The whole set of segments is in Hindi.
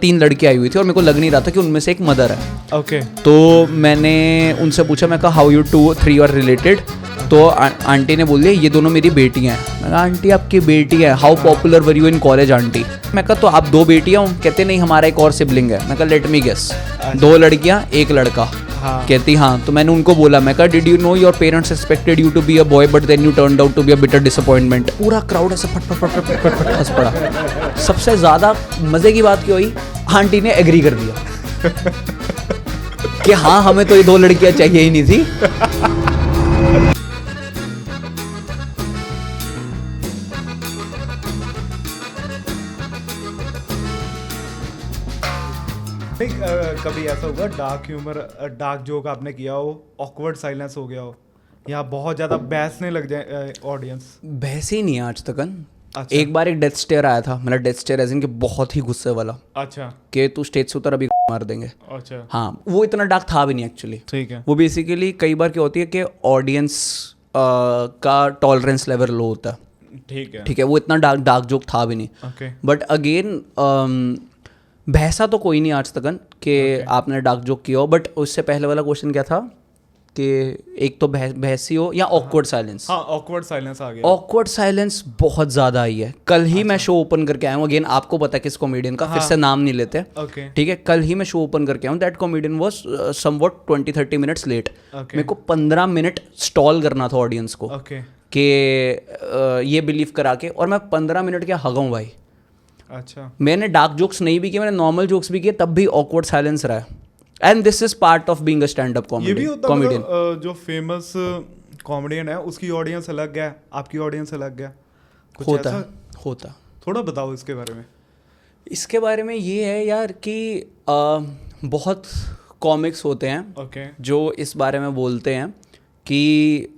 3 लड़की आई हुई थी और मेरे को लग नहीं रहा था कि उनमें से एक मदर है। ओके तो मैंने उनसे पूछा, मैं कहा हाउ यू 2-3 आर रिलेटेड। तो आंटी ने बोल दिया ये दोनों मेरी बेटियां हैं। मैं कहा आंटी आपकी बेटी है, how popular were you in college aunty. मैं कहा तो आप 2 बेटियां हो? कहते नहीं हमारा एक और सिबलिंग है। मैं कहा लेट मी गेस, 2 लड़कियां 1 लड़का। हाँ। कहती हाँ। तो मैंने उनको बोला, मैं कहा did you know your parents expected you to be a boy but then you turned out to be a bitter disappointment. पूरा क्राउड ऐसे फट फट फट फट फट फट हंस पड़ा। सबसे ज़्यादा मज़े की बात क्या हुई, आंटी ने एग्री कर दिया कि हाँ हमें तो ये 2 लड़कियां चाहिए ही नहीं थी। कभी ऐसा हुआ डार्क ह्यूमर, डार्क जोक आपने किया हो, ऑकवर्ड साइलेंस हो गया हो, या बहुत ज्यादा बहसने लग जाए ऑडियंस? बहस ही नहीं है आज तक। अच्छा। एक बार एक डेथ स्टेयर आया था, मतलब डेथ स्टेयर एज इन कि बहुत ही गुस्से वाला। अच्छा। कि तू स्टेज से उतर अभी मार देंगे। अच्छा। हाँ, वो इतना डार्क था भी नहीं एक्चुअली। ठीक है। वो बेसिकली कई बार क्या होती है कि ऑडियंस का टॉलरेंस लेवल लो होता है। ठीक है। ठीक है, वो इतना डार्क जोक था भी नहीं। ओके। बट अगेन बहसा तो कोई नहीं आज तक कि आपने डार्क जोक किया हो। बट उससे पहले वाला क्वेश्चन क्या था कि एक तो बहसी हो या ऑकवर्ड साइलेंस। हाँ, ऑकवर्ड साइलेंस आ गया। ऑकवर्ड साइलेंस बहुत ज़्यादा आई है। कल ही मैं शो ओपन करके आया हूँ। अगेन आपको पता है किस कॉमेडियन का, फिर से नाम नहीं लेते। ओके। ठीक है, कल ही मैं शो ओपन करके आया हूँ। That comedian was somewhat 20-30 minutes late. मेरे को 15 मिनट स्टॉल करना था ऑडियंस को ओके। कि ये बिलीव करा के, और मैं 15 मिनट क्या हगा हूँ भाई। अच्छा। मैंने डार्क जोक्स नहीं भी किए, मैंने नॉर्मल जोक्स भी किए, तब भी ऑकवर्ड साइलेंस रहा है। And this is part of being a stand up ये भी होता कॉमेडियन। मतलब जो फेमस कॉमेडियन है उसकी ऑडियंस अलग है, आपकी ऑडियंस अलग है, कुछ होता ऐसा? होता। थोड़ा बताओ इसके बारे में। इसके बारे में ये है यार कि बहुत कॉमिक्स होते हैं ओके। जो इस बारे में बोलते हैं कि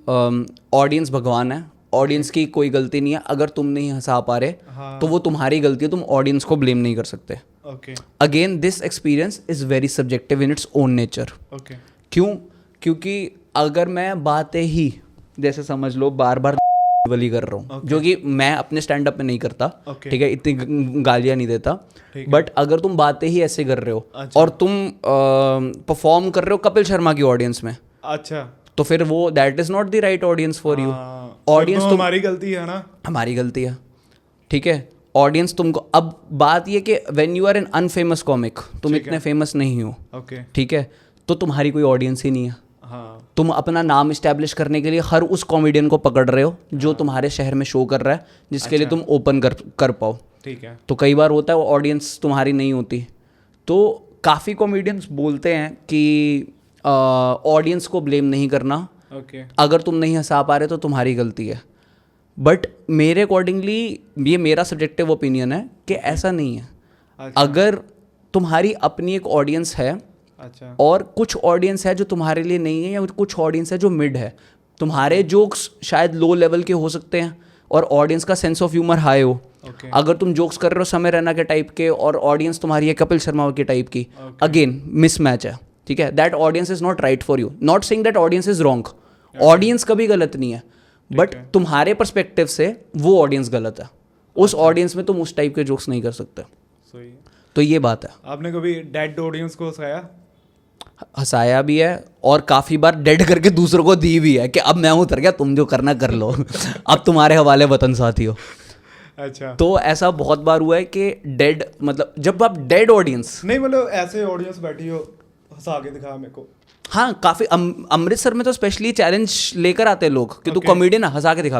ऑडियंस भगवान है, ऑडियंस की कोई गलती नहीं है। अगर तुम नहीं हंसा पा रहे तो वो तुम्हारी गलती है, तुम ऑडियंस को ब्लेम नहीं कर सकते। Okay. Again this experience is very subjective in its own nature. Okay. क्यों? क्योंकि अगर मैं बातें ही जैसे समझ लो बार बार वाली कर रहा हूँ, जो कि मैं अपने स्टैंड अप में नहीं करता। ठीक है, इतनी गालियाँ नहीं देता। बट अगर तुम बातें ही ऐसे कर रहे हो और तुम परफॉर्म कर रहे हो कपिल शर्मा की ऑडियंस में, अच्छा, तो फिर वो that is not the right audience for you. Audience तो हमारी गलती है ना। हमारी गलती है। ठीक है, ऑडियंस तुमको, अब बात ये कि when you are an unfamous comic, तुम इतने फेमस नहीं हो। ओके। ठीक है, तो तुम्हारी कोई ऑडियंस ही नहीं है। हाँ। तुम अपना नाम इस्टेब्लिश करने के लिए हर उस कॉमेडियन को पकड़ रहे हो जो तुम्हारे शहर में शो कर रहा है, जिसके लिए तुम ओपन कर पाओ। ठीक है। तो कई बार होता है वो ऑडियंस तुम्हारी नहीं होती। तो काफ़ी कॉमेडियंस बोलते हैं कि ऑडियंस को ब्लेम नहीं करना। ओके। अगर तुम नहीं हंसा पा रहे तो तुम्हारी गलती है। बट मेरे अकॉर्डिंगली ये मेरा सब्जेक्टिव ओपिनियन है कि ऐसा नहीं है। अच्छा। अगर तुम्हारी अपनी एक ऑडियंस है, अच्छा, और कुछ ऑडियंस है जो तुम्हारे लिए नहीं है, या कुछ ऑडियंस है जो मिड है। तुम्हारे जोक्स शायद लो लेवल के हो सकते हैं और ऑडियंस का सेंस ऑफ ह्यूमर हाई हो। अगर तुम जोक्स कर रहे हो समय रैना के टाइप के और ऑडियंस तुम्हारी है कपिल शर्मा के टाइप की, अगेन मिसमैच है। ठीक है, that audience is not right for you. Not saying that audience is wrong, audience कभी गलत नहीं है, बट तुम्हारे पर्सपेक्टिव से वो ऑडियंस गलत है। उस ऑडियंस में तुम उस टाइप के जोक्स नहीं कर सकते। सही। तो ये बात है। आपने कभी डेड ऑडियंस को हंसाया? हंसाया भी है और काफ़ी बार डेड करके दूसरों को दी भी है कि अब मैं उतर गया, तुम जो करना कर लो अब तुम्हारे हवाले वतन साथी हो। अच्छा। तो ऐसा बहुत बार हुआ है कि डेड, मतलब जब आप डेड ऑडियंस, नहीं मतलब ऐसे ऑडियंस बैठी हो, हंसा के दिखा मेरे को। हाँ काफ़ी अमृतसर में तो स्पेशली चैलेंज लेकर आते हैं लोग कि तू कॉमेडियन है, हंसा के दिखा।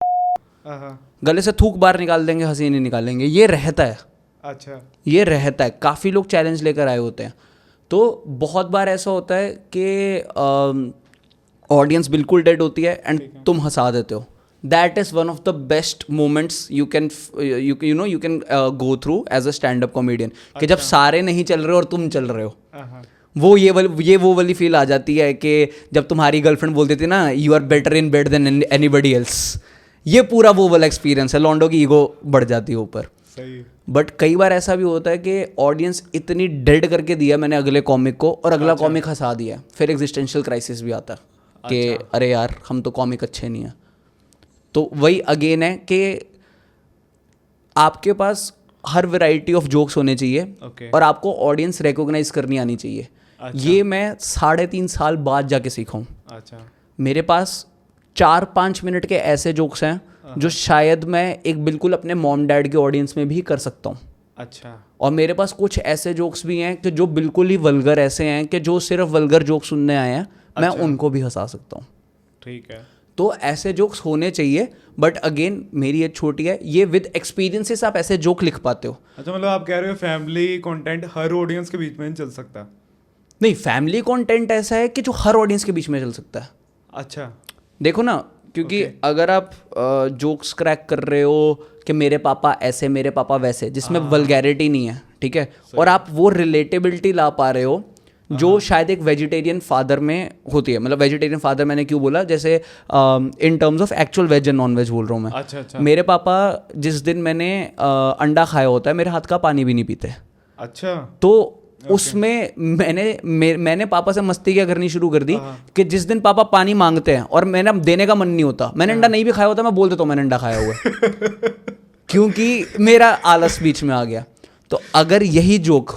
गले से थूक बाहर निकाल देंगे, हंसी नहीं निकालेंगे, ये रहता है। अच्छा। ये रहता है, काफ़ी लोग चैलेंज लेकर आए होते हैं। तो बहुत बार ऐसा होता है कि ऑडियंस बिल्कुल डेड होती है एंड तुम हंसा देते हो। That is one of the best moments you can go through as a stand up comedian, कि जब सारे नहीं चल रहे और तुम चल रहे हो। वो वो वाली फील आ जाती है कि जब तुम्हारी गर्लफ्रेंड बोलती थी ना you are better in bed than anybody else, ये पूरा वो वाला एक्सपीरियंस है। लॉन्डो की ईगो बढ़ जाती है ऊपर। सही। बट कई बार ऐसा भी होता है कि ऑडियंस इतनी डेड करके दिया मैंने अगले कॉमिक को, और अगला कॉमिक हंसा दिया, फिर एग्जिस्टेंशियल क्राइसिस भी आता है कि अरे यार हम तो कॉमिक अच्छे नहीं हैं। तो वही अगेन है कि आपके पास हर वैरायटी ऑफ जोक्स होने चाहिए Okay. और आपको ऑडियंस रिकॉग्नाइज करनी आनी चाहिए। अच्छा। ये मैं 3.5 साल बाद जाके सीखा हूँ। अच्छा। मेरे पास 4-5 मिनट के ऐसे जोक्स हैं जो शायद मैं एक बिल्कुल अपने मॉम डैड के ऑडियंस में भी कर सकता हूँ। अच्छा। और मेरे पास कुछ ऐसे जोक्स भी हैं कि जो बिल्कुल ही वल्गर ऐसे हैं कि जो सिर्फ वल्गर जोक सुनने आए हैं, मैं अच्छा। उनको भी हंसा सकता हूँ। ठीक है। तो ऐसे जोक्स होने चाहिए, बट अगेन मेरी एज छोटी है, ये विद एक्सपीरियंसेस आप ऐसे जोक लिख पाते हो। अच्छा, मतलब आप कह रहे हो फैमिली कंटेंट हर ऑडियंस के बीच में नहीं चल सकता? नहीं, फैमिली कंटेंट ऐसा है कि जो हर ऑडियंस के बीच में चल सकता है। अच्छा। देखो ना, क्योंकि अगर आप जोक्स क्रैक कर रहे हो कि मेरे पापा ऐसे मेरे पापा वैसे, जिसमें वल्गैरिटी नहीं है, ठीक है, और आप वो रिलेटेबिलिटी ला पा रहे हो जो शायद एक वेजिटेरियन फादर में होती है। मतलब वेजिटेरियन फादर मैंने क्यों बोला, जैसे in terms of actual veg and non veg बोल रहा हूँ मैं। अच्छा। अच्छा। मेरे पापा जिस दिन मैंने अंडा खाया होता है, मेरे हाथ का पानी भी नहीं पीते। अच्छा। तो उसमें मैंने पापा से मस्ती क्या करनी शुरू कर दी कि जिस दिन पापा पानी मांगते हैं और मैंने देने का मन नहीं होता, मैंने अंडा नहीं भी खाया होता, मैं बोल देता हूँ मैंने अंडा खाया हुआ है क्योंकि मेरा आलस बीच में आ गया। तो अगर यही जोक,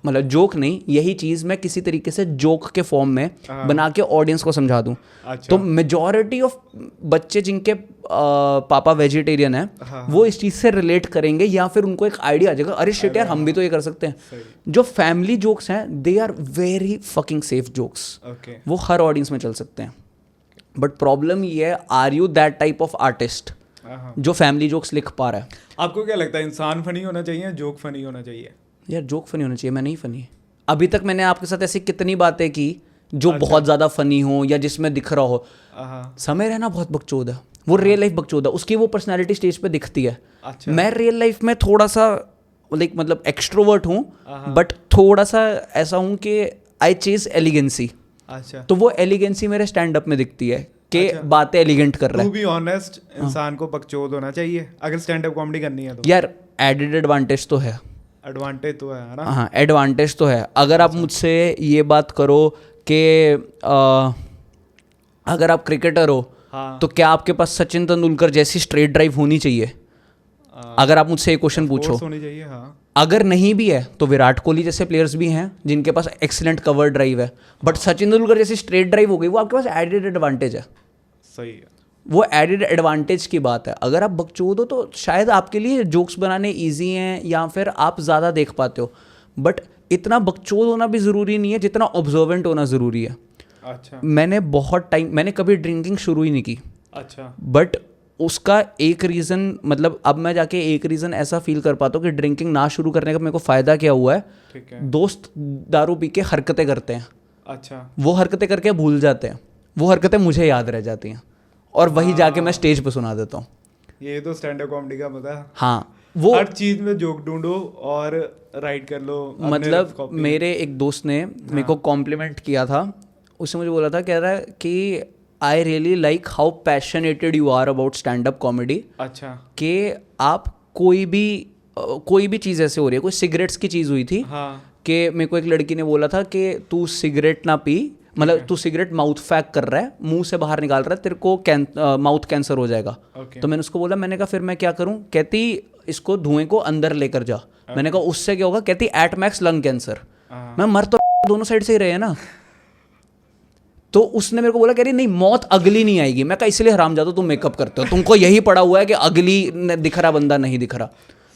मतलब जोक नहीं, यही चीज़ मैं किसी तरीके से जोक के फॉर्म में बना के ऑडियंस को समझा दूं, तो मेजॉरिटी ऑफ बच्चे जिनके पापा वेजिटेरियन है, वो इस चीज़ से रिलेट करेंगे या फिर उनको एक आइडिया आ जाएगा, अरे शिट यार हम भी तो ये कर सकते हैं। जो फैमिली जोक्स हैं they are very fucking safe jokes, वो हर ऑडियंस में चल सकते हैं। बट प्रॉब्लम ये है, are you that type of artist जो फैमिली जोक्स लिख पा रहा है? आपको क्या लगता है, इंसान फनी होना चाहिए, जोक फनी होना चाहिए? यार जोक फनी होना चाहिए, मैं नहीं फनी। अभी तक मैंने आपके साथ ऐसी कितनी बातें की जो बहुत ज़्यादा फनी हो या जिसमें दिख रहा हो। समय रहना बहुत बकचोद है, वो रियल लाइफ बकचोद है, उसकी वो पर्सनैलिटी स्टेज पे दिखती है। अच्छा। मैं रियल लाइफ में थोड़ा सा लाइक मतलब एक्सट्रोवर्ट हूँ, बट थोड़ा सा ऐसा हूँ कि आई चेज एलिगेंसी। अच्छा। तो वो एलिगेंसी मेरे स्टैंड अप में दिखती है कि बातें एलिगेंट कर रहा है। टू बी ऑनेस्ट, इंसान को बकचोद होना चाहिए अगर स्टैंड अप कॉमेडी करनी है तो। यार एडेड एडवांटेज तो है, एडवांटेज तो है ना। हाँ एडवांटेज तो है। अगर आप मुझसे ये बात करो कि अगर आप क्रिकेटर हो, तो क्या आपके पास सचिन तेंदुलकर जैसी स्ट्रेट ड्राइव होनी चाहिए? अगर आप मुझसे एक क्वेश्चन पूछो, होनी चाहिए, हाँ। अगर नहीं भी है तो विराट कोहली जैसे प्लेयर्स भी हैं जिनके पास एक्सीलेंट कवर ड्राइव है, बट सचिन तेंदुलकर जैसी स्ट्रेट ड्राइव हो गई, वो आपके पास एडेड एडवांटेज है। सही है, वो एडेड एडवांटेज की बात है। अगर आप बकचोद हो तो शायद आपके लिए जोक्स बनाने ईजी हैं या फिर आप ज़्यादा देख पाते हो, बट इतना बकचोद होना भी ज़रूरी नहीं है जितना ऑब्जर्वेंट होना ज़रूरी है। अच्छा। मैंने कभी ड्रिंकिंग शुरू ही नहीं की। अच्छा। बट उसका एक रीज़न, मतलब अब मैं जाके एक रीज़न ऐसा फील कर पाता हूँ कि ड्रिंकिंग ना शुरू करने का मेरे को फ़ायदा क्या हुआ है। ठीक है। दोस्त दारू पी के हरकतें करते हैं, अच्छा। वो हरकतें करके भूल जाते हैं, वो हरकतें मुझे याद रह जाती हैं और वही जाके मैं स्टेज पे सुना देता हूँ। ये तो स्टैंड अप कॉमेडी का मजा है। हाँ, वो हर चीज में जोक ढूंढो और राइट कर लो। मतलब मेरे एक दोस्त ने मेरे को कॉम्प्लीमेंट किया था, उसने मुझे बोला था, कह रहा है कि I really like how passionated you are about stand up comedy. अच्छा। कि आप कोई भी चीज़ ऐसे हो रही है, कोई सिगरेट्स की चीज़ हुई थी, हाँ। कि मेरे को एक लड़की ने बोला था कि तू सिगरेट ना पी, मतलब तू सिगरेट माउथ फैक कर रहा है, मुंह से बाहर निकाल रहा है, तेरे को माउथ कैंसर हो जाएगा। Okay. तो मैंने उसको बोला, मैंने कहा फिर मैं क्या करूं? कहती इसको धुएं को अंदर लेकर जा। मैंने कहा उससे क्या होगा? कहती एट मैक्स लंग कैंसर। मैं मर तो दोनों साइड से ही रहे हैं ना। तो उसने मेरे को बोला, कह रही नहीं मौत अगली नहीं आएगी। मैं कहा इसलिए हरामजादा तुम मेकअप करते हो, तुमको यही पड़ा हुआ है कि अगली दिख रहा बंदा नहीं दिख रहा।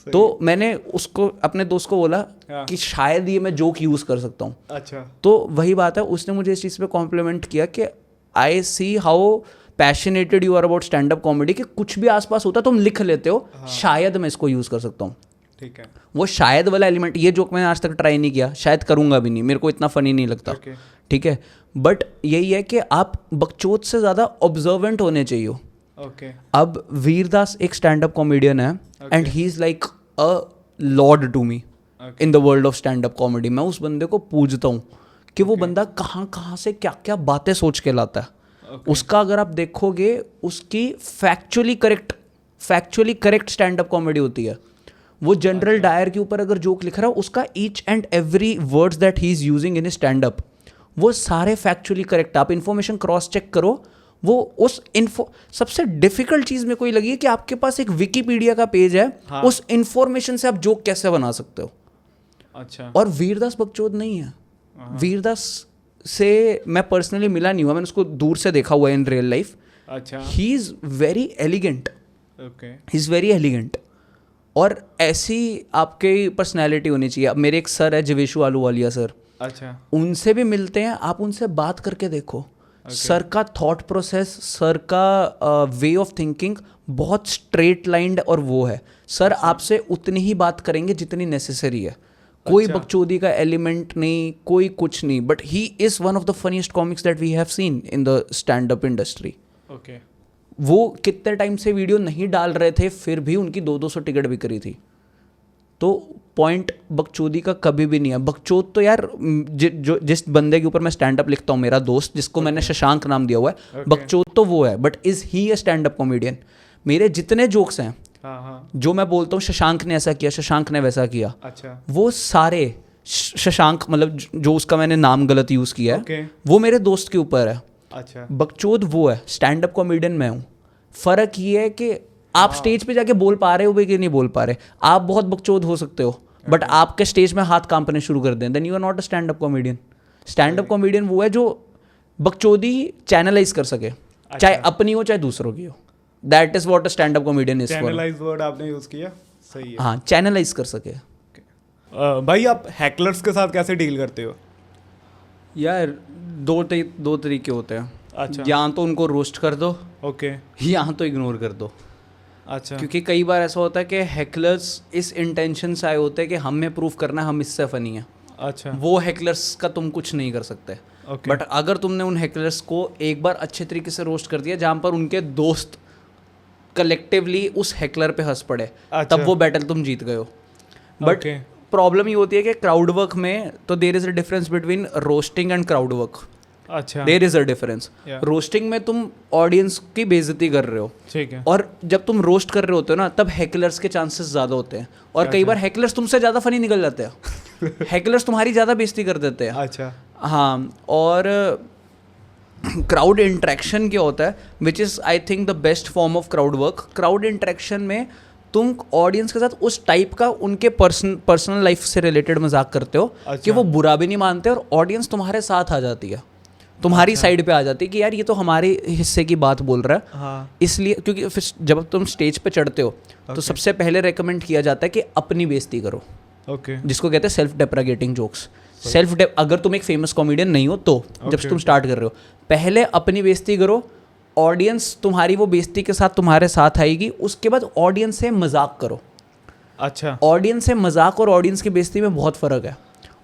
तो मैंने उसको, अपने दोस्त को बोला कि शायद ये मैं जोक यूज़ कर सकता हूँ। अच्छा। तो वही बात है, उसने मुझे इस चीज़ पे कॉम्प्लीमेंट किया कि I see how passionated you are about stand up comedy, कि कुछ भी आसपास होता है तुम लिख लेते हो, शायद मैं इसको यूज़ कर सकता हूँ। ठीक है। वो शायद वाला एलिमेंट, ये जोक मैंने आज तक ट्राई नहीं किया, शायद करूँगा भी नहीं, मेरे को इतना फनी नहीं लगता। ठीक है, बट यही है कि आप बकचोद से ज़्यादा ऑब्जर्वेंट होने चाहिए। ओके। अब वीरदास एक स्टैंड अप कॉमेडियन है and he is like a lord to me in the world of stand up comedy. मैं उस बंदे को पूजता हूँ कि वो बंदा कहाँ से क्या क्या बातें सोच के लाता है। उसका अगर आप देखोगे, उसकी factually correct stand up comedy होती है। वो जनरल डायर के ऊपर अगर जोक लिख रहा है, उसका each and every words that he is using in stand up, वो सारे फैक्चुअली करेक्ट। आप इन्फॉर्मेशन क्रॉस चेक करो, वो उस इन्फो सबसे डिफिकल्ट चीज़ में कोई लगी है कि आपके पास एक विकीपीडिया का पेज है, हाँ। उस इंफॉर्मेशन से आप जोक कैसे बना सकते हो। अच्छा। और वीरदास बकचोद नहीं है। वीरदास से मैं पर्सनली मिला नहीं हुआ, मैंने उसको दूर से देखा हुआ है इन रियल लाइफ। अच्छा। He is very elegant, okay. He is very elegant. और ऐसी आपकी पर्सनैलिटी होनी चाहिए। अब मेरे एक सर है जिवेशु आलूवालिया सर, अच्छा। उनसे भी मिलते हैं, आप उनसे बात करके देखो। सर का थॉट प्रोसेस, सर का वे ऑफ थिंकिंग बहुत स्ट्रेट लाइंड और वो है। सर आपसे उतनी ही बात करेंगे जितनी नेसेसरी है, कोई बकचोदी का एलिमेंट नहीं, कोई कुछ नहीं। But he is one of the funniest comics that we have seen in the stand up industry. Okay. वो कितने टाइम से वीडियो नहीं डाल रहे थे, फिर भी उनकी 200 टिकट बिक रही थी। तो पॉइंट बकचोदी का कभी भी नहीं है। बकचोद तो यार जिस बंदे के ऊपर मैं स्टैंड अप लिखता हूँ, मेरा दोस्त जिसको मैंने शशांक नाम दिया हुआ है, बकचोद तो वो है। But is he A stand up comedian? मेरे जितने जोक्स हैं, जो मैं बोलता हूँ शशांक ने ऐसा किया, शशांक ने वैसा किया, अच्छा, वो सारे शशांक मतलब जो उसका मैंने नाम गलत यूज़ किया है, वो मेरे दोस्त के ऊपर है। अच्छा। बकचोद वो है, स्टैंड अप कॉमेडियन मैं हूँ। फ़र्क ये है कि आप स्टेज पे जाके बोल पा रहे हो भाई कि नहीं बोल पा रहे। आप बहुत बकचोद हो सकते हो, बट आपके स्टेज में हाथ कांपने शुरू कर दें, then you are not a stand up comedian. Stand up comedian वो है जो बकचोदी चैनलाइज कर सके, चाहे अपनी हो चाहे दूसरों की हो। That is what a stand up comedian is for. Channelise word आपने यूज किया, सही है। हाँ, चैनलाइज कर सके। भाई आप हैकलर्स के साथ कैसे डील करते हो? यार दो तरीके होते हैं। अच्छा। या तो उनको रोस्ट कर दो, ओके, या तो इग्नोर कर दो। अच्छा। क्योंकि कई बार ऐसा होता है कि हैकलर्स इस इंटेंशन से आए होते हैं कि हमें प्रूफ करना है हम इससे फनी है। अच्छा। वो हैकलर्स का तुम कुछ नहीं कर सकते। ओके। बट अगर तुमने उन हैकलर्स को एक बार अच्छे तरीके से रोस्ट कर दिया, जहाँ पर उनके दोस्त कलेक्टिवली उस हैकलर पे हंस पड़े, अच्छा। तब वो बैटल तुम जीत गए हो। बट प्रॉब्लम ये होती है कि क्राउड वर्क में तो there is a difference between roasting and crowd work. अच्छा। There is a difference. Roasting में तुम ऑडियंस की बेइज्जती कर रहे हो, ठीक है, और जब तुम रोस्ट कर रहे होते हो ना, तब हैकलर्स के चांसेस ज़्यादा होते हैं। और कई बार हैकलर्स तुमसे ज़्यादा फनी निकल जाते हैं। हैकलर्स तुम्हारी ज़्यादा बेइज्जती कर देते हैं। अच्छा। हाँ, और क्राउड इंट्रैक्शन क्या होता है, which is I think the best form of crowd work. Crowd interaction में तुम ऑडियंस के साथ उस टाइप का उनके पर्सनल लाइफ से रिलेटेड मजाक करते हो। अच्छा। कि वो बुरा भी नहीं मानते और ऑडियंस तुम्हारे साथ आ जाती है, तुम्हारी साइड पे आ जाती है कि यार ये तो हमारे हिस्से की बात बोल रहा है। हाँ। इसलिए क्योंकि फिर जब तुम स्टेज पे चढ़ते हो तो सबसे पहले रेकमेंड किया जाता है कि अपनी बेइज्जती करो। ओके। जिसको कहते हैं सेल्फ डेप्रेकेटिंग जोक्स। अगर तुम एक फेमस कॉमेडियन नहीं हो तो जब तुम स्टार्ट कर रहे हो, पहले अपनी बेइज्जती करो, ऑडियंस तुम्हारी वो बेइज्जती के साथ तुम्हारे साथ आएगी। उसके बाद ऑडियंस से मजाक करो। अच्छा। ऑडियंस से मजाक और ऑडियंस की बेइज्जती में बहुत फ़र्क है।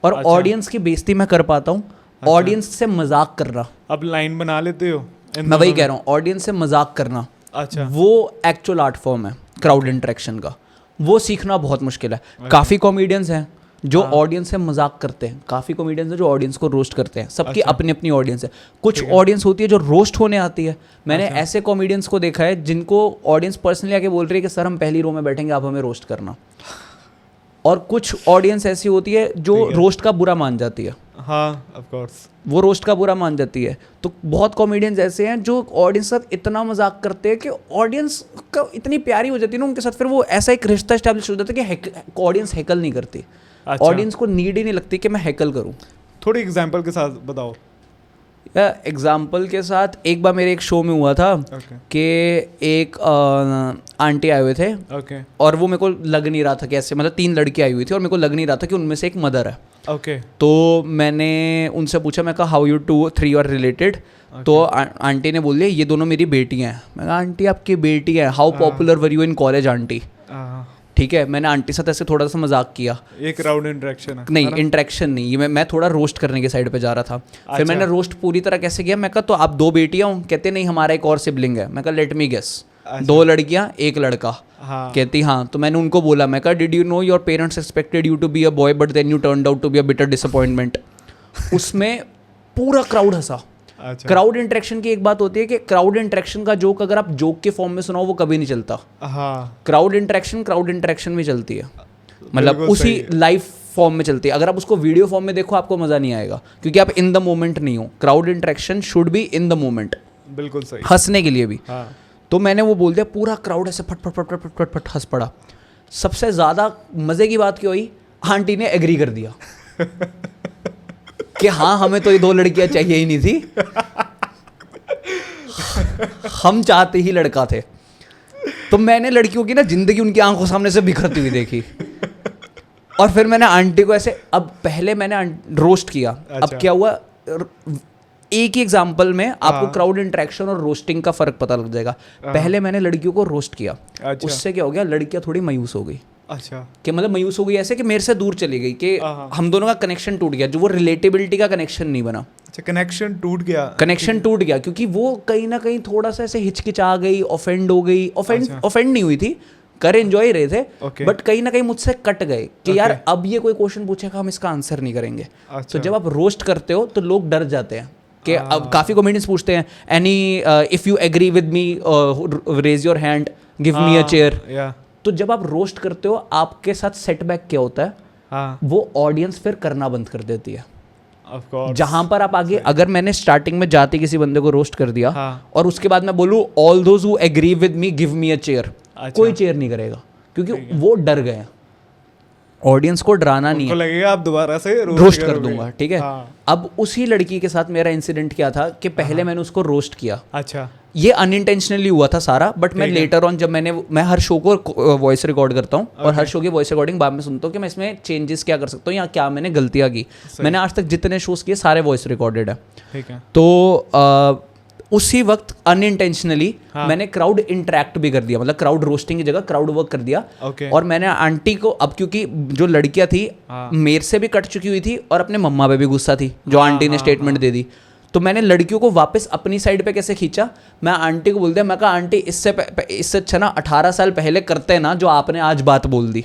और ऑडियंस की बेइज्जती मैं कर पाता हूँ, ऑडियंस से मजाक करना। अब लाइन बना लेते हो? मैं वही कह रहा हूँ, ऑडियंस से मजाक करना, अच्छा, वो एक्चुअल आर्ट फॉर्म है क्राउड इंटरेक्शन का। वो सीखना बहुत मुश्किल है। काफ़ी कॉमेडियंस हैं जो ऑडियंस से मजाक करते हैं, काफ़ी कॉमेडियंस हैं जो ऑडियंस को रोस्ट करते हैं। सबकी अपनी अपनी ऑडियंस है। कुछ ऑडियंस होती है जो रोस्ट होने आती है। मैंने ऐसे कॉमेडियंस को देखा है जिनको ऑडियंस पर्सनली आके बोल रही है कि सर हम पहली रो में बैठेंगे, आप हमें रोस्ट करना। और कुछ ऑडियंस ऐसी होती है जो रोस्ट का बुरा मान जाती है। हाँ, ऑफ कोर्स, वो रोस्ट का बुरा मान जाती है। तो बहुत कॉमेडियंस ऐसे हैं जो ऑडियंस के साथ इतना मजाक करते हैं कि ऑडियंस का इतनी प्यारी हो जाती है ना उनके साथ, फिर वो ऐसा एक रिश्ता एस्टैब्लिश हो जाता है कि ऑडियंस हैकल नहीं करती। ऑडियंस को नीड ही नहीं लगती कि मैं हैकल करूँ। थोड़ी एग्जांपल के साथ बताओ। एग्जाम्पल के साथ एक बार मेरे एक शो में हुआ था कि एक आंटी आए हुए थे, और वो मेरे को लग नहीं रहा था कैसे, मतलब 3 लड़की आई हुई थी और मेरे को लग नहीं रहा था कि उनमें से एक मदर है। तो मैंने उनसे पूछा, मैं कहा हाउ यू 2-3 आर रिलेटेड? तो आंटी ने बोल दिया ये दोनों मेरी बेटियाँ हैं। मैं कहा आंटी आपकी बेटी है, how popular were you in college aunty? ठीक है, मैंने आंटी साथ ऐसे थोड़ा सा मजाक किया। एक क्राउड इंटरेक्शन है? नहीं, इंटरेक्शन नहीं, ये मैं थोड़ा रोस्ट करने की साइड पे जा रहा था। फिर मैंने रोस्ट पूरी तरह कैसे किया, मैं कहा तो आप 2 बेटियां हो? कहते नहीं हमारा एक और सिबलिंग है। मैं कहा लेट मी गेस, 2 लड़कियां 1 लड़का। कहती हाँ। तो मैंने उनको बोला, मैं कहा did you know your parents expected you to be a boy but then you turned out to be a bitter disappointment. उसमें पूरा क्राउड हंसा। क्राउड इंटरेक्शन की एक बात होती है कि क्राउड इंटरेक्शन का जोक अगर आप जोक के फॉर्म में सुनाओ वो कभी नहीं चलता। क्राउड इंटरेक्शन में चलती है, मतलब उसी लाइव फॉर्म में चलती है। अगर आप उसको वीडियो फॉर्म में देखो आपको मजा नहीं आएगा, क्योंकि आप इन द मोमेंट नहीं हो। Crowd interaction should be in the moment. बिल्कुल सही। हंसने के लिए भी। हाँ तो मैंने वो बोल दिया, पूरा क्राउड ऐसे फट फट फट फट फट फट फट हंस पड़ा। सबसे ज़्यादा मज़े की बात क्या हुई, आंटी ने एग्री कर दिया कि हाँ हमें तो ये 2 लड़कियां चाहिए ही नहीं थी, हम चाहते ही लड़का थे। तो मैंने लड़कियों की ना जिंदगी उनकी आंखों सामने से बिखरती हुई देखी। और फिर मैंने आंटी को ऐसे, अब पहले मैंने रोस्ट किया। अच्छा। अब क्या हुआ, एक ही एग्जाम्पल में आपको हाँ। क्राउड इंटरेक्शन और रोस्टिंग का फर्क पता लग जाएगा। पहले मैंने लड़कियों को रोस्ट किया। अच्छा। उससे क्या हो गया, लड़कियां थोड़ी मायूस हो गई। अच्छा। कि मतलब मायूस हो गई ऐसे कि मेरे से दूर चली गई, कि हाँ। हम दोनों का कनेक्शन टूट गया, जो वो रिलेटेबिलिटी का कनेक्शन नहीं बना। अच्छा, कनेक्शन टूट गया। कनेक्शन टूट गया क्योंकि वो कहीं ना कहीं थोड़ा सा ऐसे हिचकिचा गई, ऑफेंड हो गई। अच्छा। ऑफेंड नहीं हुई थी, कर एंजॉय रहे थे, Okay. बट कहीं ना कहीं मुझसे कट गए कि Okay. यार अब ये कोई क्वेश्चन पूछेगा हम इसका आंसर नहीं करेंगे। अच्छा। तो जब आप रोस्ट करते हो तो लोग डर जाते हैं कि अब काफ़ी कॉमेडियंस पूछते हैं, any if you agree with me raise your hand, give me a chair. या तो जब आप रोस्ट करते हो आपके साथ सेटबैक क्या होता है, हाँ वो ऑडियंस फिर करना बंद कर देती है। Of course. जहां पर आप आगे, अगर मैंने स्टार्टिंग में जाते किसी बंदे को रोस्ट कर दिया हाँ। और उसके बाद मैं बोलूँ all those who agree with me give me a chair, अच्छा। कोई चेयर नहीं करेगा क्योंकि वो डर गए हैं। ऑडियंस को डराना नहीं उनको है, लगेगा आप दोबारा से रोस्ट कर करोगे। दूंगा, ठीक है। हाँ। अब उसी लड़की के साथ मेरा इंसिडेंट क्या था कि पहले मैंने उसको रोस्ट किया, अच्छा। ये अनइंटेंशनली हुआ था सारा, बट मैं ठीक है। लेटर ऑन जब मैं हर शो को वॉइस रिकॉर्ड करता हूँ और हर शो की वॉइस रिकॉर्डिंग बाद में सुनता हूँ कि मैं इसमें चेंजेस क्या कर सकता हूँ या क्या मैंने गलतियाँ की। मैंने आज तक जितने शोज किए सारे वॉइस रिकॉर्डेड है। ठीक है। तो उसी वक्त अनइंटेंशनली हाँ। मैंने क्राउड इंटरेक्ट भी कर दिया, मतलब क्राउड रोस्टिंग की जगह क्राउड वर्क कर दिया। ओके। और मैंने आंटी को, अब क्योंकि जो लड़कियां थी हाँ। मेरे से भी कट चुकी हुई थी और अपने मम्मा पे भी गुस्सा थी जो हाँ, आंटी ने हाँ, स्टेटमेंट दे दी, तो मैंने लड़कियों को वापस अपनी साइड पे कैसे खींचा, मैं आंटी को बोल दिया, मैं कहा आंटी इससे अच्छा ना 18 साल पहले करते ना जो आपने आज बात बोल दी,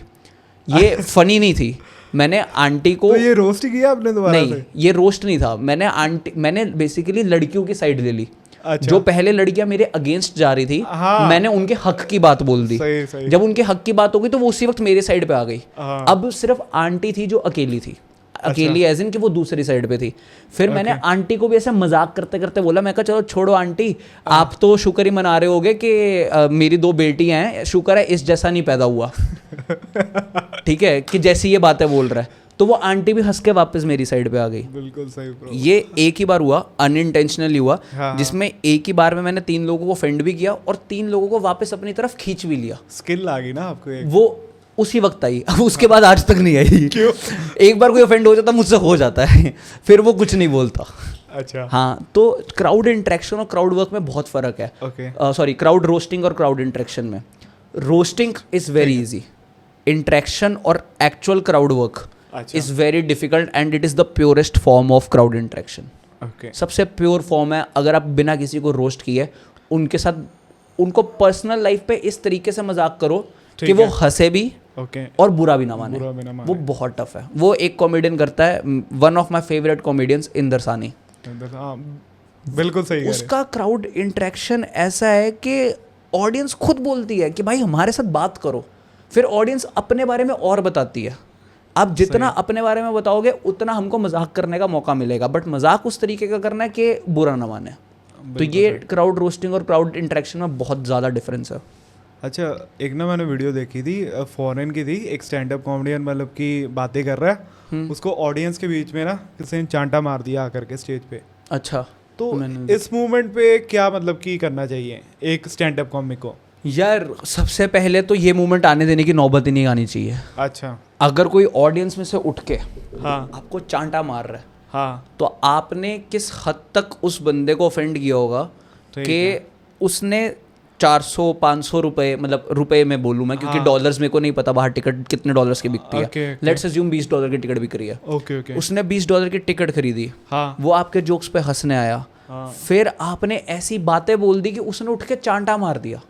ये फनी नहीं थी। मैंने आंटी को, तो ये रोस्ट किया आपने दोबारा नहीं से? ये रोस्ट नहीं था, मैंने बेसिकली लड़कियों की साइड ले ली। अच्छा। जो पहले लड़कियां मेरे अगेंस्ट जा रही थी, हाँ। मैंने उनके हक की बात बोल दी। सही सही। जब उनके हक की बात हो गई तो वो उसी वक्त मेरे साइड पे आ गई। हाँ। अब सिर्फ आंटी थी जो अकेली थी, अकेली एज इन कि वो दूसरी साइड पे थी। फिर मैंने आंटी को भी ऐसे मजाक करते करते बोला, मैं कहा चलो छोड़ो आंटी, आप तो शुक्र ही मना रहे होगे कि मेरी 2 बेटियां हैं, शुक्र है इस जैसा नहीं पैदा हुआ। ठीक है, कि जैसी ये बातें बोल रहा है, तो वो आंटी भी हंस के वापस मेरी साइड पे आ गई। बिल्कुल सही ब्रो। ये एक ही बार हुआ, अनइंटेंशनली हुआ, हाँ। जिसमें एक ही बार में मैंने 3 लोगों को ऑफेंड भी किया और 3 लोगों को वापस अपनी तरफ खींच भी लिया। स्किल आ गई ना आपको एक। वो उसी वक्त आई, अब उसके बाद आज तक नहीं आई। क्यों? एक बार कोई ऑफेंड हो जाता मुझसे हो जाता है, फिर वो कुछ नहीं बोलता। अच्छा। हाँ, तो क्राउड इंटरेक्शन और क्राउड वर्क में बहुत फर्क है। ओके। सॉरी, क्राउड रोस्टिंग और क्राउड इंटरेक्शन में। Roasting is very easy, interaction और एक्चुअल क्राउड वर्क अच्छा। Is very difficult and it is the purest form of crowd interaction. Okay. सबसे प्योर फॉर्म है। अगर आप बिना किसी को रोस्ट किए उनके साथ, उनको पर्सनल लाइफ पे इस तरीके से मजाक करो कि ठीक वो है। हंसे भी ओके। और बुरा भी ना माने, बुरा भी ना माने। वो बहुत टफ है। वो एक कॉमेडियन करता है, one of my favourite comedians, Inder सानी। हाँ, बिल्कुल सही कह रहे हैं। उसका क्राउड इंटरेक्शन ऐसा है कि ऑडियंस खुद बोलती है कि भाई हमारे साथ बात करो, फिर ऑडियंस अपने बारे में और बताती है। आप जितना अपने बारे में बताओगे उतना हमको मजाक करने का मौका मिलेगा, बट मजाक उस तरीके का करना है कि बुरा ना माने। तो ये क्राउड रोस्टिंग और क्राउड इंटरेक्शन में बहुत ज़्यादा डिफरेंस है। अच्छा, एक ना मैंने वीडियो देखी थी, फॉरेन की थी, एक स्टैंड अप कॉमेडियन मतलब की बातें कर रहा है, उसको ऑडियंस के बीच में ना किसी ने चांटा मार दिया आकर के स्टेज पे। अच्छा, तो इस मूवमेंट पे क्या मतलब की करना चाहिए एक स्टैंड अप कॉमिक को? यार सबसे पहले तो ये मूवमेंट आने देने की नौबत ही नहीं आनी चाहिए। अच्छा। अगर कोई ऑडियंस में से उठ के हाँ। आपको चांटा मार रहा है, हाँ। तो आपने किस हद तक उस बंदे को ऑफेंड किया होगा ठीक कि उसने 400-500 रुपए, मतलब रुपए में बोलूँ मैं क्योंकि डॉलर्स मेरे को नहीं पता बाहर टिकट कितने डॉलर्स की बिकती है। लेट्स अज्यूम $20 की टिकट बिक रही है। Okay okay. उसने $20 की टिकट खरीदी, हाँ। वो आपके जोक्स पे हंसने आया, फिर आपने ऐसी बातें बोल दी कि उसने उठ के चांटा मार दिया।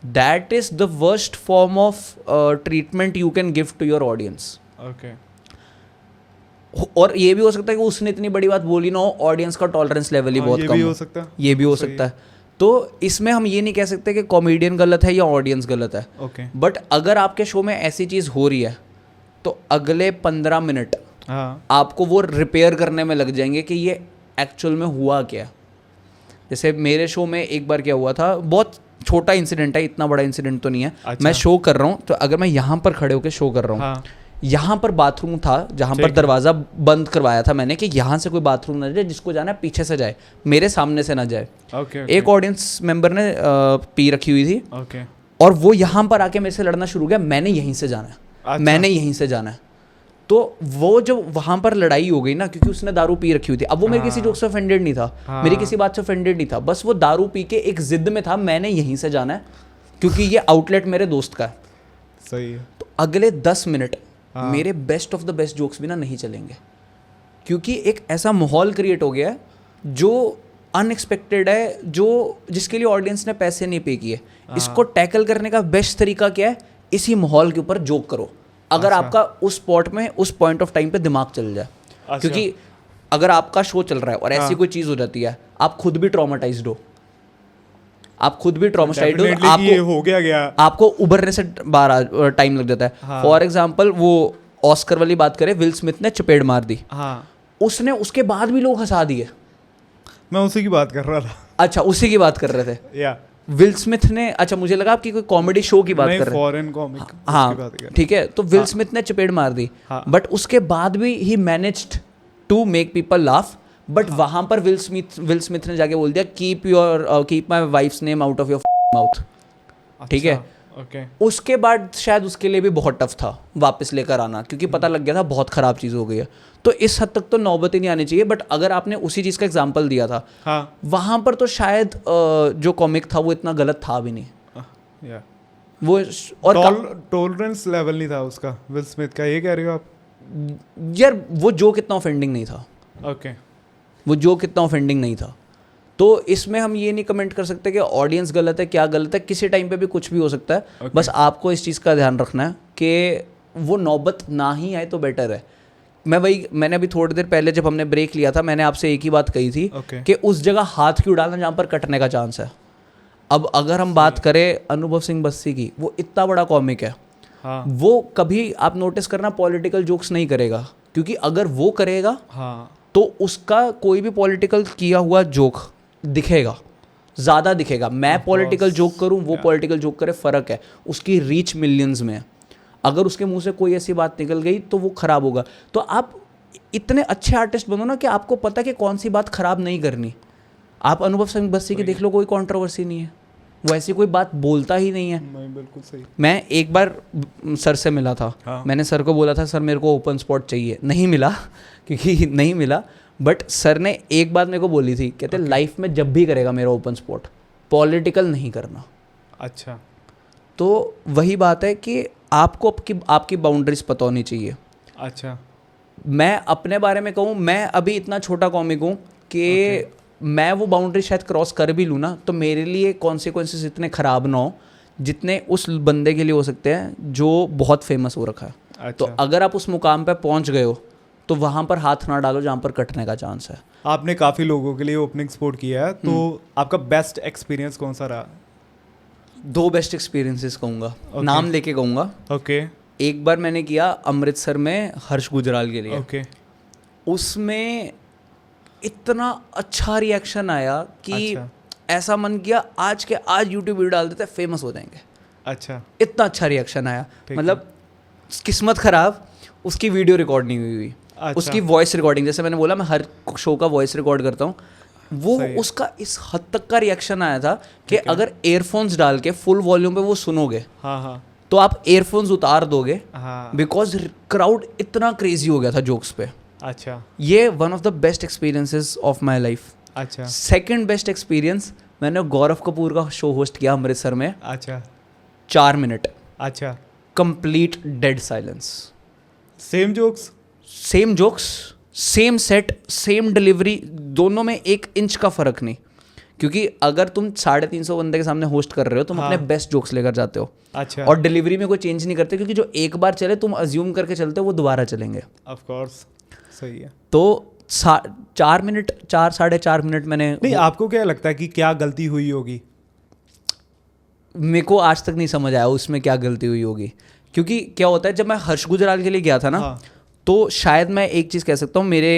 That is the worst form of treatment you can give to your audience. Okay. और ये भी हो सकता है कि उसने इतनी बड़ी बात बोली ना हो, ऑडियंस का टॉलरेंस लेवल ही बहुत ये कम भी हो हो सकता है। ये भी हो सकता है। तो इसमें हम ये नहीं कह सकते कि कॉमेडियन गलत है या ऑडियंस गलत है। ओके। बट अगर आपके शो में ऐसी चीज़ हो रही है तो अगले 15 मिनट हाँ। आपको वो रिपेयर करने में लग जाएंगे कि ये एक्चुअल में हुआ क्या। जैसे मेरे शो में एक बार क्या हुआ था, बहुत छोटा इंसिडेंट है, इतना बड़ा इंसिडेंट तो नहीं है। अच्छा। मैं शो कर रहा हूँ, तो अगर मैं यहाँ पर खड़े होकर शो कर रहा हूँ, हाँ यहाँ पर बाथरूम था जहाँ पर ठीक है। दरवाज़ा बंद करवाया था मैंने कि यहाँ से कोई बाथरूम ना जाए, जिसको जाना है पीछे से जाए, मेरे सामने से ना जाए। ओके एक ऑडियंस मेंबर ने पी रखी हुई थी ओके और वो यहाँ पर आके मेरे से लड़ना शुरू किया, मैंने यहीं से जाना है, अच्छा। मैंने यहीं से जाना है। तो वो जो वहाँ पर लड़ाई हो गई ना, क्योंकि उसने दारू पी रखी हुई थी। अब वो मेरी किसी जोक से ऑफेंडेड नहीं था, हाँ। मेरी किसी बात से ऑफेंडेड नहीं था, बस वो दारू पी के एक जिद में था, मैंने यहीं से जाना है क्योंकि ये आउटलेट मेरे दोस्त का है। सही है। तो अगले 10 मिनट हाँ। मेरे best of the best jokes भी ना नहीं चलेंगे, क्योंकि एक ऐसा माहौल क्रिएट हो गया है जो अनएक्सपेक्टेड है, जो जिसके लिए ऑडियंस ने पैसे नहीं पे किए। इसको टैकल करने का बेस्ट तरीका क्या है, इसी माहौल के ऊपर जोक करो, अगर अच्छा। आपका उस स्पॉट में उस पॉइंट ऑफ टाइम पे दिमाग चल जाए। अच्छा। क्योंकि अगर आपका शो चल रहा है और ऐसी हाँ। कोई चीज़ हो जाती है, आप खुद भी ट्रॉमेटाइज्ड हो, आप खुद भी ट्रॉमेटाइज्ड हो, Definitely कि ये हो गया आपको उभरने से बाहर टाइम लग जाता है। हाँ। फॉर एग्जाम्पल, वो ऑस्कर वाली बात करें, विल स्मिथ ने चपेट मार दी, हाँ उसने उसके बाद भी लोग हंसा दिए। मैं उसी की बात कर रहा था। अच्छा, उसी की बात कर रहे थे या विल स्मिथ ने। अच्छा, मुझे लगा आपकी कोई कॉमेडी शो की बात नहीं, कर रहे हैं। फॉरेन कॉमिक की बात हाँ कर ठीक है, तो विल स्मिथ ने चपेट मार दी, हाँ। बट उसके बाद भी he managed to make people laugh. But वहां पर विल स्मिथ ने जाके बोल दिया, keep my wife's name out of your mouth. ठीक है। ओके। उसके बाद शायद उसके लिए भी बहुत टफ था वापस लेकर आना, क्योंकि पता लग गया था बहुत ख़राब चीज़ हो गई है। तो इस हद तक तो नौबत ही नहीं आनी चाहिए। बट अगर आपने उसी चीज़ का एग्जांपल दिया था, हाँ वहाँ पर तो शायद जो कॉमिक था वो इतना गलत था भी नहीं। या वो और टॉलरेंस लेवल नहीं था उसका, विल स्मिथ का, ये कह रहे हो आप? यार वो जोक इतना ऑफेंडिंग नहीं था, ओके। वो जोक इतना ऑफेंडिंग नहीं था। तो इसमें हम ये नहीं कमेंट कर सकते कि ऑडियंस गलत है, क्या गलत है, किसी टाइम पे भी कुछ भी हो सकता है। Okay. बस आपको इस चीज़ का ध्यान रखना है कि वो नौबत ना ही आए तो बेटर है। मैंने अभी थोड़ी देर पहले जब हमने ब्रेक लिया था, मैंने आपसे एक ही बात कही थी Okay. कि उस जगह हाथ क्यों डालना जहाँ पर कटने का चांस है। अब अगर हम बात करें अनुभव सिंह बस्सी की, वो इतना बड़ा कॉमिक है, हाँ वो कभी आप नोटिस करना पॉलिटिकल जोक्स नहीं करेगा, क्योंकि अगर वो करेगा हाँ तो उसका कोई भी पॉलिटिकल किया हुआ जोक दिखेगा, ज़्यादा दिखेगा। मैं पॉलिटिकल जोक करूं, वो पॉलिटिकल जोक करे, फ़र्क है। उसकी रीच मिलियंस में है। अगर उसके मुंह से कोई ऐसी बात निकल गई तो वो ख़राब होगा। तो आप इतने अच्छे आर्टिस्ट बनो ना कि आपको पता कि कौन सी बात ख़राब नहीं करनी। आप अनुभव सिंह बस्सी की देख लो, कोई कंट्रोवर्सी नहीं है, वो ऐसी कोई बात बोलता ही नहीं है। नहीं, बिल्कुल सही। मैं एक बार सर से मिला था, हाँ। मैंने सर को बोला था, सर मेरे को ओपन स्पॉट चाहिए, नहीं मिला क्योंकि नहीं मिला। बट सर ने एक बात मेरे को बोली थी, कहते लाइफ में जब भी करेगा मेरा ओपन स्पॉट, पॉलिटिकल नहीं करना। अच्छा। तो वही बात है कि आपको आपकी बाउंड्रीज पता होनी चाहिए। अच्छा। मैं अपने बारे में कहूँ, मैं अभी इतना छोटा कॉमिक हूँ कि मैं वो बाउंड्री शायद क्रॉस कर भी लूँ ना, तो मेरे लिए कॉन्सिक्वेंसेस इतने ख़राब ना हो जितने उस बंदे के लिए हो सकते हैं जो बहुत फेमस हो रखा है। अच्छा। तो अगर आप उस मुकाम पे पहुँच गए हो तो वहाँ पर हाथ ना डालो जहाँ पर कटने का चांस है। आपने काफ़ी लोगों के लिए ओपनिंग स्पोर्ट किया है, तो आपका बेस्ट एक्सपीरियंस कौन सा रहा? 2 बेस्ट एक्सपीरियंसेस कहूँगा, Okay. नाम लेके कहूँगा। ओके एक बार मैंने किया अमृतसर में हर्ष गुजराल के लिए। ओके। उसमें इतना अच्छा रिएक्शन आया कि अच्छा। ऐसा मन किया आज के आज यूट्यूब वीडियो डाल देते, फेमस हो जाएंगे। अच्छा। इतना अच्छा रिएक्शन आया, ठीक है। मतलब किस्मत ख़राब, उसकी वीडियो रिकॉर्ड नहीं हुई। अच्छा। उसकी वॉइस रिकॉर्डिंग, जैसे मैंने बोला मैं हर शो का वॉइस रिकॉर्ड करता हूँ, वो सही है। उसका इस हद तक का रिएक्शन आया था कि अगर एयरफोन्स डाल के फुल वॉल्यूम पे वो सुनोगे हाँ हाँ तो आप एयरफोन्स उतार दोगे, हाँ। बिकॉज क्राउड इतना क्रेजी हो गया था जोक्स पे। अच्छा। ये one of the best experiences of my life. अच्छा। सेकेंड बेस्ट एक्सपीरियंस, मैंने गौरव कपूर का शो होस्ट किया अमृतसर में। अच्छा। 4 मिनट अच्छा। Complete dead silence, same jokes, same jokes, same set, same delivery, दोनों में 1 इंच का फ़र्क नहीं। क्योंकि अगर तुम 350 बंदे के सामने होस्ट कर रहे हो, तुम अपने बेस्ट जोक्स लेकर जाते हो। अच्छा। और डिलीवरी में कोई चेंज नहीं करते, क्योंकि जो एक बार चले तुम अज्यूम करके चलते हो वो दोबारा चलेंगे। ऑफ कोर्स सही है। तो 4 मिनट, 4-4.5 मिनट मैंने, नहीं, आपको क्या लगता है कि क्या गलती हुई होगी? मेरे को आज तक नहीं समझ आया उसमें क्या गलती हुई होगी। क्योंकि क्या होता है, जब मैं हर्ष गुजराल के लिए गया था ना, हाँ। तो शायद मैं एक चीज़ कह सकता हूँ, मेरे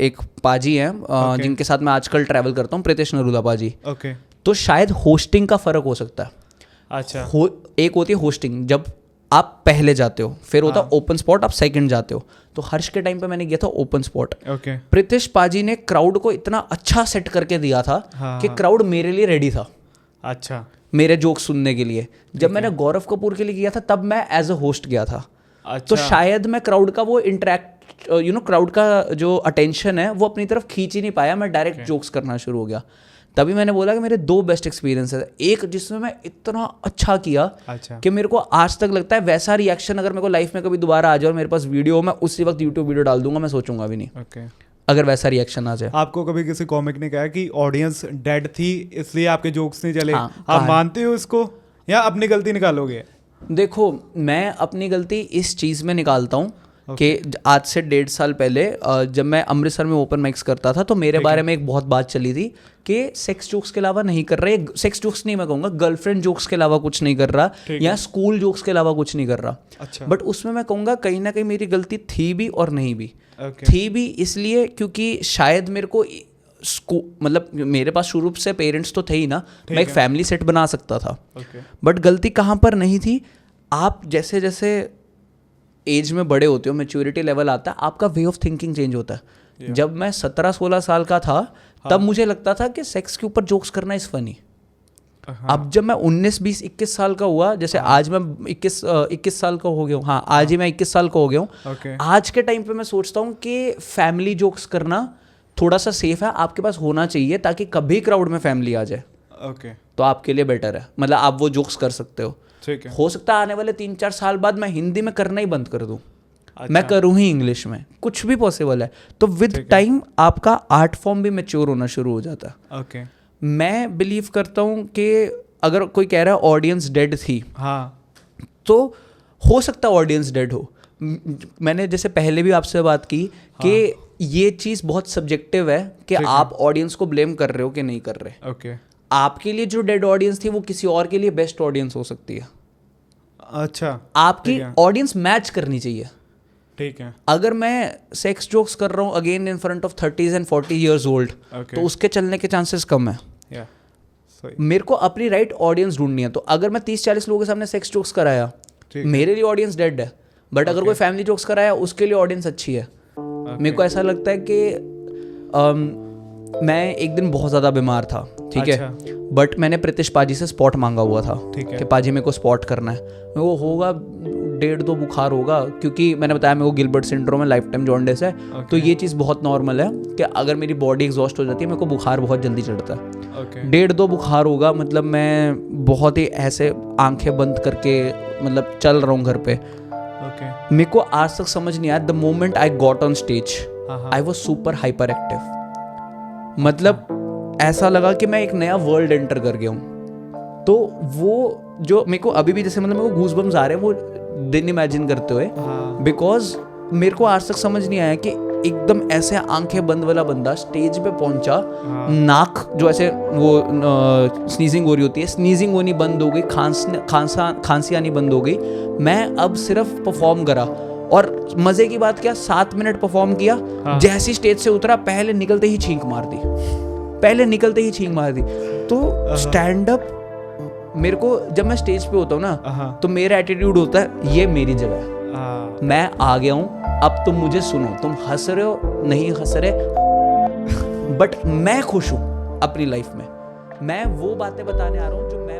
एक पाजी हैं जिनके साथ मैं आजकल ट्रैवल करता हूँ, प्रीतेश नरूला पाजी। ओके। तो शायद होस्टिंग का फ़र्क हो सकता है। अच्छा। एक होती है होस्टिंग, जब आप पहले जाते हो, फिर होता है ओपन स्पॉट, आप सेकंड जाते हो। तो हर्ष के टाइम पे मैंने किया था ओपन स्पॉट। ओके। प्रीतेश पाजी ने क्राउड को इतना अच्छा सेट करके दिया था कि क्राउड मेरे लिए रेडी था। अच्छा। मेरे जोक सुनने के लिए। जब मैंने गौरव कपूर के लिए किया था तब मैं एज अ होस्ट गया था। अच्छा। तो शायद मैं क्राउड का वो इंटरेक्ट क्राउड का जो अटेंशन है वो अपनी तरफ खींच ही नहीं पाया, मैं डायरेक्ट जोक्स करना शुरू हो गया। तभी मैंने बोला कि मेरे 2 बेस्ट एक्सपीरियंस है, एक जिसमें मैं इतना अच्छा किया कि मेरे को आज तक लगता है वैसा रिएक्शन अगर मेरे को लाइफ में कभी दोबारा आ जाए और मेरे पास वीडियो हो, मैं उसी वक्त यूट्यूब वीडियो डाल दूंगा, मैं सोचूंगा भी नहीं। ओके। अगर वैसा रिएक्शन आ जाए। आपको कभी किसी कॉमिक ने कहा कि ऑडियंस डेड थी इसलिए आपके जोक्स नहीं चले? हाँ, आप मानते हो इसको या अपनी गलती निकालोगे? देखो, मैं अपनी गलती इस चीज़ में निकालता हूँ कि आज से 1.5 साल पहले जब मैं अमृतसर में ओपन माइक्स करता था तो मेरे बारे में एक बहुत बात चली थी कि सेक्स जोक्स के अलावा नहीं कर रहा है, सेक्स जोक्स नहीं मैं कहूँगा, गर्लफ्रेंड जोक्स के अलावा कुछ नहीं कर रहा या स्कूल जोक्स के अलावा कुछ नहीं कर रहा। अच्छा। बट उसमें मैं कहूँगा कहीं ना कहीं मेरी गलती थी भी और नहीं भी। थी भी इसलिए क्योंकि शायद मेरे को मतलब मेरे पास शुरू से पेरेंट्स तो थे ही ना, मैं एक फैमिली सेट बना सकता था। बट गलती कहाँ पर नहीं थी, आप जैसे जैसे एज में बड़े होते हो, मैच्योरिटी लेवल आता है, आपका वे ऑफ थिंकिंग चेंज होता है। जब मैं 17-16 साल का था तब मुझे लगता था कि सेक्स के ऊपर जोक्स करना इज फनी। अब जब मैं 19, 20, 21 साल का हुआ, जैसे आज मैं 21 साल का हो गया हूँ, हाँ आज ही मैं 21 साल का हो गया हूँ, आज के टाइम पे मैं सोचता हूँ कि फैमिली जोक्स करना थोड़ा सा सेफ है, आपके पास होना चाहिए ताकि कभी क्राउड में फैमिली आ जाए तो आपके लिए बेटर है, मतलब आप वो जोक्स कर सकते हो। ठीक है। हो सकता है आने वाले 3-4 साल बाद मैं हिंदी में करना ही बंद कर दूं। अच्छा। मैं करूं ही इंग्लिश में, कुछ भी पॉसिबल है। तो विद टाइम आपका आर्ट फॉर्म भी मैच्योर होना शुरू हो जाता है। ओके। मैं बिलीव करता हूं कि अगर कोई कह रहा है ऑडियंस डेड थी, हाँ, तो हो सकता है ऑडियंस डेड हो। मैंने जैसे पहले भी आपसे बात की कि ये चीज़ बहुत सब्जेक्टिव है कि आप ऑडियंस को ब्लेम कर रहे हो कि नहीं कर रहे। ओके। आपके लिए जो डेड ऑडियंस थी वो किसी और के लिए बेस्ट ऑडियंस हो सकती है। अच्छा। आपकी ऑडियंस मैच करनी चाहिए। ठीक है। अगर मैं सेक्स जोक्स कर रहा हूँ again in front of 30s and 40 years old, तो उसके चलने के चांसेस कम है। मेरे को अपनी राइट ऑडियंस ढूंढनी है। तो अगर मैं 30-40 लोगों के सामने सेक्स जोक्स कराया, मेरे लिए ऑडियंस डेड है। बट अगर कोई फैमिली जोक्स कराया, उसके लिए ऑडियंस अच्छी है। मेरे को ऐसा लगता है कि मैं एक दिन बहुत ज़्यादा बीमार था, ठीक है, बट मैंने प्रीतिश पाजी से स्पॉट मांगा हुआ था कि पाजी मेरे को स्पॉट करना है। मेरे को होगा 1.5-2 बुखार होगा, क्योंकि मैंने बताया मेरे को गिलबर्ट सिंड्रोम है, लाइफ टाइम जॉन्डिस है। तो ये चीज़ बहुत नॉर्मल है कि अगर मेरी बॉडी एग्जॉस्ट हो जाती है, मेरे को बुखार बहुत जल्दी चढ़ता है। 1.5-2 बुखार होगा, मतलब मैं बहुत ही ऐसे आंखें बंद करके मतलब चल रहा हूँ घर पे। मेरे को आज तक समझ नहीं आया, the moment I got on stage I was super hyper active. मतलब ऐसा लगा कि मैं एक नया वर्ल्ड एंटर कर गया हूँ। तो वो जो मेरे को अभी भी जैसे मतलब मेरे को गूज़बम्स आ रहे हैं वो दिन इमेजिन करते हुए, बिकॉज मेरे को आज तक समझ नहीं आया कि एकदम ऐसे आंखें बंद वाला बंदा स्टेज पे पहुंचा, नाक जो ऐसे वो स्नीजिंग हो रही होती है, स्नीजिंग होनी बंद हो गई, खांसी आनी बंद हो गई। मैं अब सिर्फ परफॉर्म करा और मजे की बात क्या, 7 मिनट परफॉर्म किया। जैसी स्टेज से उतरा पहले निकलते ही छींक मार दी। तो स्टैंड अप मेरे को, जब मैं स्टेज पे होता हूँ ना, तो मेरा एटीट्यूड होता है ये मेरी जगह है, मैं आ गया हूँ, अब तुम मुझे सुनो, तुम हंस रहे हो नहीं हंस रहे, बट मैं खुश हूँ अपनी लाइफ में। मैं वो बातें बताने आ रहा हूँ जो मैं